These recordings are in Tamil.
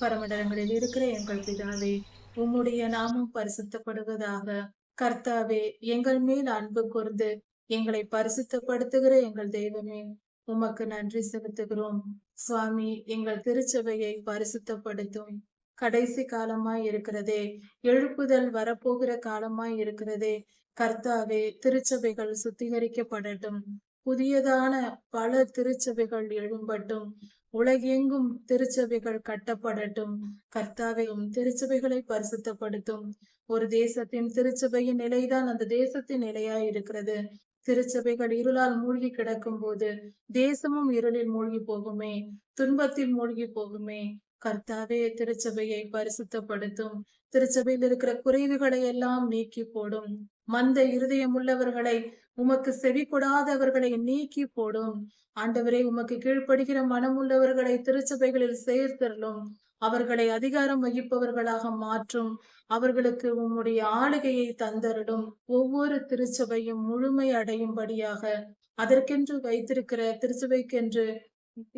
பரமண்டலங்களில் இருக்கிற எங்கள் பிதாவே, உம்முடைய நாமம் பரிசுத்தப்படுவதாக. கர்த்தாவே, எங்கள் மேல் அன்பு கூர்ந்து எங்களை பரிசுத்தப்படுத்துகிற எங்கள் தெய்வமே, உமக்கு நன்றி செலுத்துகிறோம். சுவாமி, எங்கள் திருச்சபையை பரிசுத்தப்படுத்தும். கடைசி காலமாய் இருக்கிறதே, எழுப்புதல் வரப்போகிற காலமாய் இருக்கிறதே. கர்த்தாவே, திருச்சபைகள் சுத்திகரிக்கப்படட்டும். புதியதான பல திருச்சபைகள் எழும்பட்டும். உலகெங்கும் திருச்சபைகள் கட்டப்படட்டும். கர்த்தாவே, திருச்சபைகளை பரிசுத்தப்படுத்தும். ஒரு தேசத்தின் திருச்சபையின் நிலைதான் அந்த தேசத்தின் நிலையாய் இருக்கிறது. திருச்சபைகள் இருளால் மூழ்கி கிடக்கும் போது தேசமும் இருளில் மூழ்கி போகுமே, துன்பத்தில் மூழ்கி போகுமே. கர்த்தாவே, திருச்சபையை பரிசுத்தப்படுத்தும். திருச்சபையில் இருக்கிற குறைவுகளை எல்லாம் நீக்கி போடும். மந்த இருதயம் உள்ளவர்களை, உமக்கு செவி கொடாதவர்களை நீக்கி போடும். ஆண்டவரே, உமக்கு கீழ்ப்படுகிற மனமுள்ளவர்களை திருச்சபைகளில் சேர்த்தருளும். அவர்களை அதிகாரம் வகிப்பவர்களாக மாற்றும். அவர்களுக்கு உம்முடைய ஆளுகையை தந்தருளும். ஒவ்வொரு திருச்சபையும் முழுமை அடையும்படியாக அதற்கென்று வைத்திருக்கிற திருச்சபைக்கென்று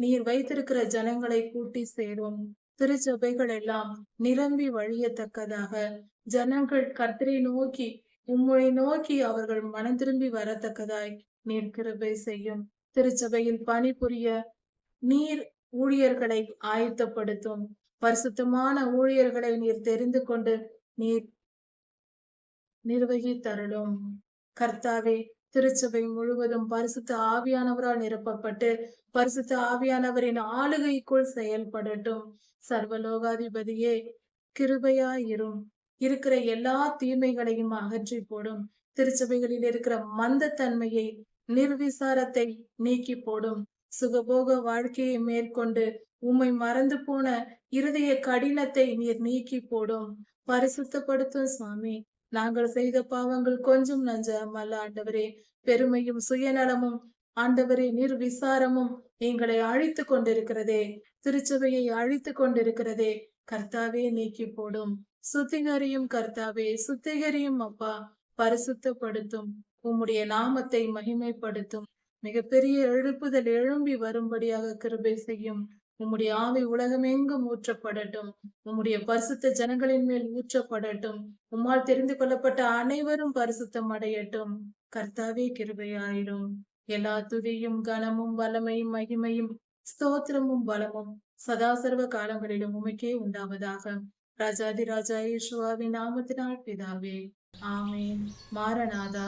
நீர் வைத்திருக்கிற ஜனங்களை கூட்டி சேரும். திருச்சபைகள் எல்லாம் நிரம்பி வழியத்தக்கதாக ஜனங்கள் கர்த்தரை நோக்கி, உம்மை நோக்கி அவர்கள் மனம் திரும்பி வரத்தக்கதாய் நீர் கிருபை செய்யும். திருச்சபையில் பணிபுரிய நீர் ஊழியர்களை ஆயத்தப்படுத்தும். பரிசுத்தமான ஊழியர்களை நீர் தெரிந்து கொண்டு நீர் நிர்வகித்தருளும். கர்த்தாவே, திருச்சபை முழுவதும் பரிசுத்த ஆவியானவரால் நிரப்பப்பட்டு பரிசுத்த ஆவியானவரின் ஆளுகைக்குள் செயல்படட்டும். சர்வலோகாதிபதியே, கிருபையாயிரும். இருக்கிற எல்லா தீமைகளையும் அகற்றி போடும். திருச்சபைகளில் இருக்கிற மந்தத்தன்மையை, நிர்விசாரத்தை நீக்கி போடும். சுகபோக வாழ்க்கையை மேற்கொண்டு உம்மை மறந்து போன இருதய கடினத்தை நீர் நீக்கி போடும். பரிசுத்தப்படுத்தும் சுவாமி. நாங்கள் செய்த பாவங்கள் கொஞ்சம் நஞ்சமல்ல ஆண்டவரே. பெருமையும் சுயநலமும் ஆண்டவரே, நிர்விசாரமும் எங்களை அழித்து கொண்டிருக்கிறதே. திருச்சபையை அழித்து கொண்டிருக்கிறதே. கர்த்தாவே, நீக்கி போடும். சுத்திகரியும் கர்த்தாவே, சுத்திகரியும் அப்பா. பரிசுத்தப்படுத்தும். உம்முடைய நாமத்தை மகிமைப்படுத்தும். மிகப்பெரிய எழுப்புதல் எழும்பி வரும்படியாக கிருபை செய்யும். உம்முடைய ஆவி உலகமெங்கும் ஊற்றப்படட்டும். உம்முடைய பரிசுத்த ஜனங்களின் மேல் ஊற்றப்படட்டும். உம்மால் தெரிந்து கொள்ளப்பட்ட அனைவரும் பரிசுத்தம் அடையட்டும். கர்த்தாவே, கிருபையாயிரும். எல்லா துதியும் கனமும் வல்லமையும் மகிமையும் ஸ்தோத்திரமும் பலமும் சதா சர்வ காலங்களிலும் உமக்கே உண்டாவதாக. ராஜாதி ராஜா இயேசுவின் நாமத்தினால் பிதாவே, ஆமென். மாரநாதா.